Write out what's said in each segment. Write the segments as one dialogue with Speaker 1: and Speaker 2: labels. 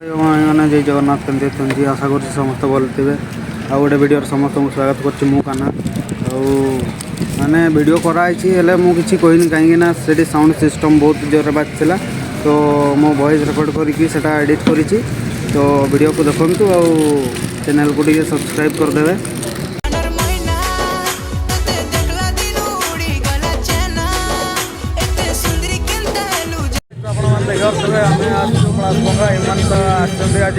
Speaker 1: मैंने जय जगन्नाथ केमती आशा कर समस्त भल थे आ गोटे वीडियो समस्त स्वागत करना माने वीडियो कराई मुझे कहनी कहीं साउंड सिस्टम बहुत जोर बाजला तो मो वॉइस रिकॉर्ड करके एडिट करी तो वीडियो को देखु चैनल को टे सब्सक्राइब करदे। आज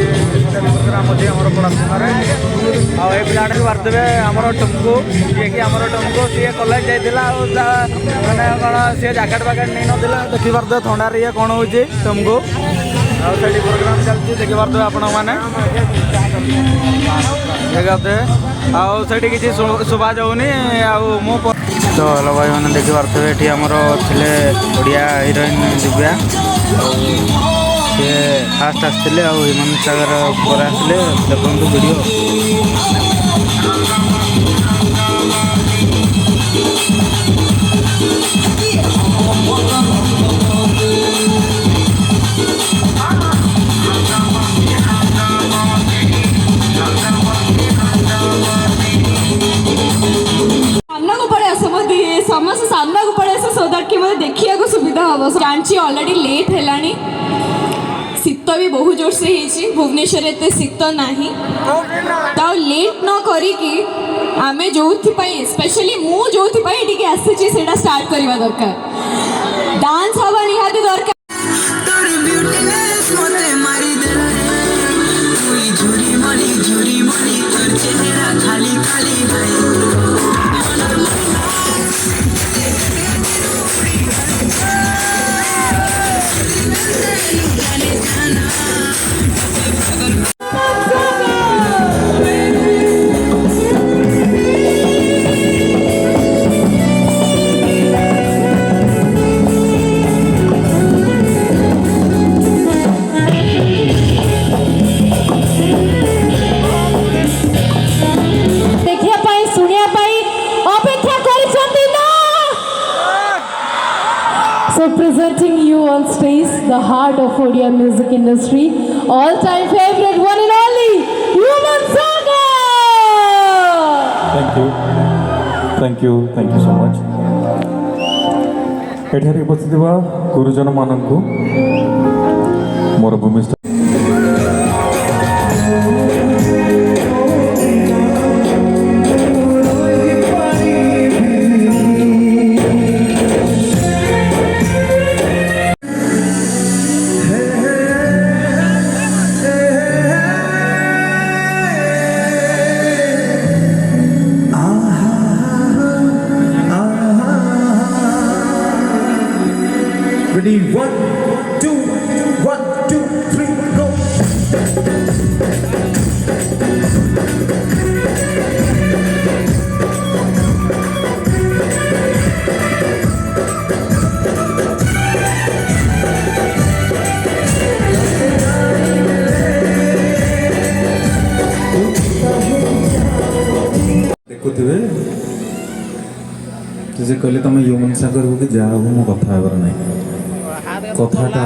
Speaker 1: प्रोग्राम अच्छे आम पड़ाशुनार आई पिलाटे बारदेवे आम टमको जी कि आम टमको सी कलेज जाइला मैंने कौन सी जैकेट वैकेट नहीं ना देखी पार्थे थंडार ये कौन हो टमको आगे प्रोग्राम चलती देखी पार्थे आपण मैंने देखते किसी शुभा जाऊनी मु तो हेलो भाई मैंने देखी पार्थे ये आमर थे ओडिया हिरोइन दिव्या सी फास्ट आसते हिमांशु सागर पर आसले देखो वीडियो
Speaker 2: समस्त सामना को पड़े सो दैट कि मतलब देखिया को सुविधा हम जानची ऑलरेडी लेट हेलानी शीत भी बहुत जोर से ही भुवनेश्वर एते शीत नाही तो लेट न करी कि आमे जोथि पई स्पेशली मु जोथि पई टिके आसे सेटा स्टार्ट करबा दरकार डांस हवा निहाती दरकार तोर चेहरा खाली खाली भाई
Speaker 3: So presenting you on stage, the heart of Odia music industry, all-time favorite, one and only, Yuman Sagar!
Speaker 4: Thank you so much. एठारे बसिथिबा गुरुजन माननकु मोर भूमिष्ठ
Speaker 5: Ready, 1, 2, 1, 2, 3, go.
Speaker 4: देखुथिबे तुझे कहले तुम ह्यूमन सागर हो कि जा हो मो कथा हेबर नहीं कथाटा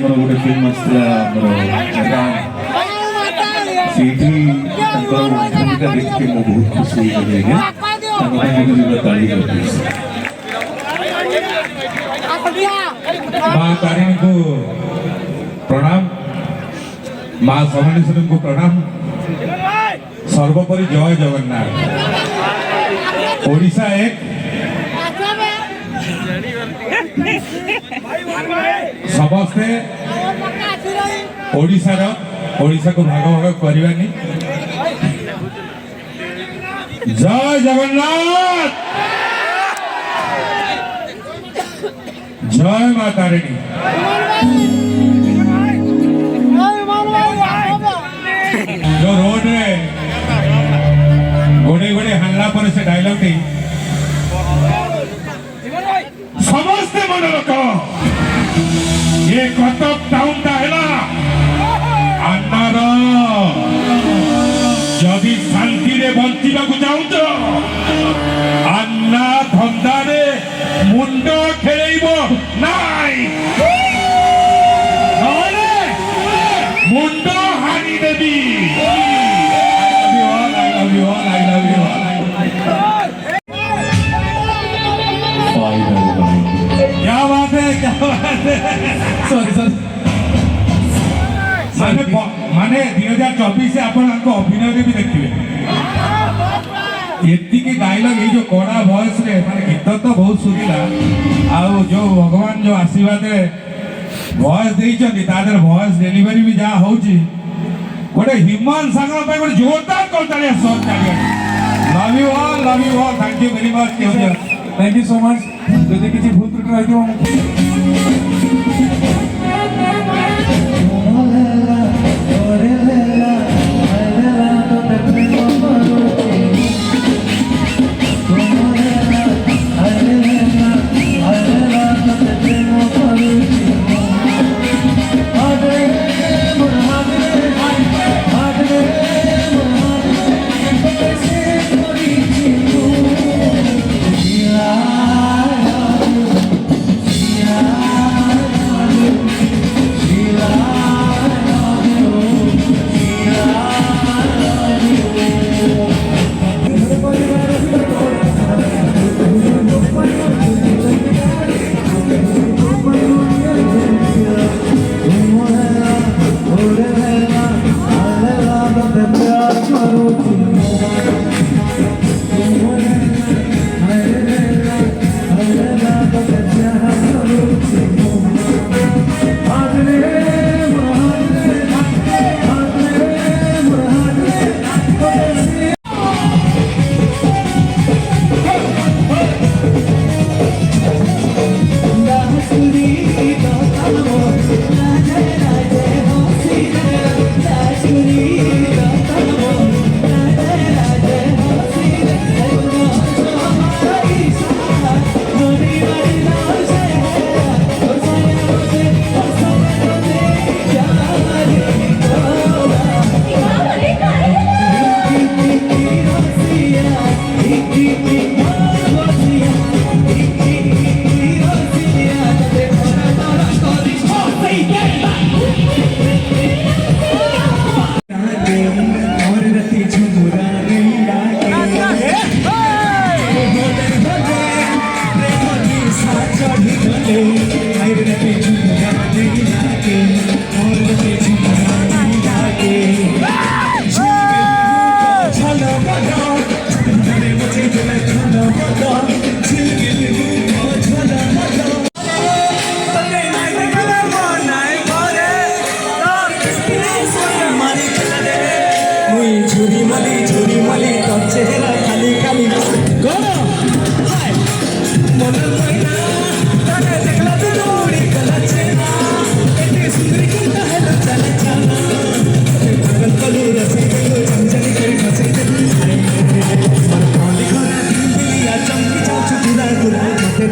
Speaker 4: ଆମର ଗୋଟେ ଫିଲ୍ମ ଆସିଥିଲା ଆମର ସେଇଠି ତାଙ୍କର ଭୂମିକା ଦେଖିକି ମୁଁ ବହୁତ ଖୁସି ହେଇଗଲି ଆଜ୍ଞା ତାଙ୍କ ପାଇଁ ମୁଁ ଗୋଟେ ତାଳି କରିଦେଇଛି ମା ତାରିଣୀଙ୍କୁ प्रणाम माँ समलेश्वरी को प्रणाम सर्वोपरि जय जगन्नाथ ओडिशा एक समस्ते ओडिशा को भाग भाग करवानी जय जगन्नाथ जय माँ तारिणी जो रोड रे गोड़े गोड़े हल्ला पर से डायलॉग थी समस्त मन लोक ये कटक टाउन टा है ना अन्नार जदि शांति रे बंचिबा को चाहूच अन्ना धंदा रे मुंड खेलेइबो नाई मुंड हानी देवी क्या बात है सॉरी माने 2024 से आपण अभिनय भी देखिए एति डायलॉग ये जो कड़ा वॉइस रे माने गीत तो बहुत सुनिला आ जो भगवान जो आशीर्वाद रे वॉइस देइछथि तादर वॉइस डिलीवरी भी जा होउची गोटे ह्यूमन सांगल पे गोटे जोरदार करताली सॉन्ग चाहिए love you all thank you very much thank you so much जदि किछि भूल त्रुटि रहितो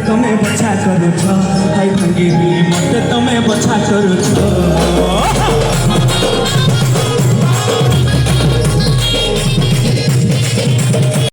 Speaker 6: तमे बछा करू छ हाय भंगी मत तमे बछा करू छ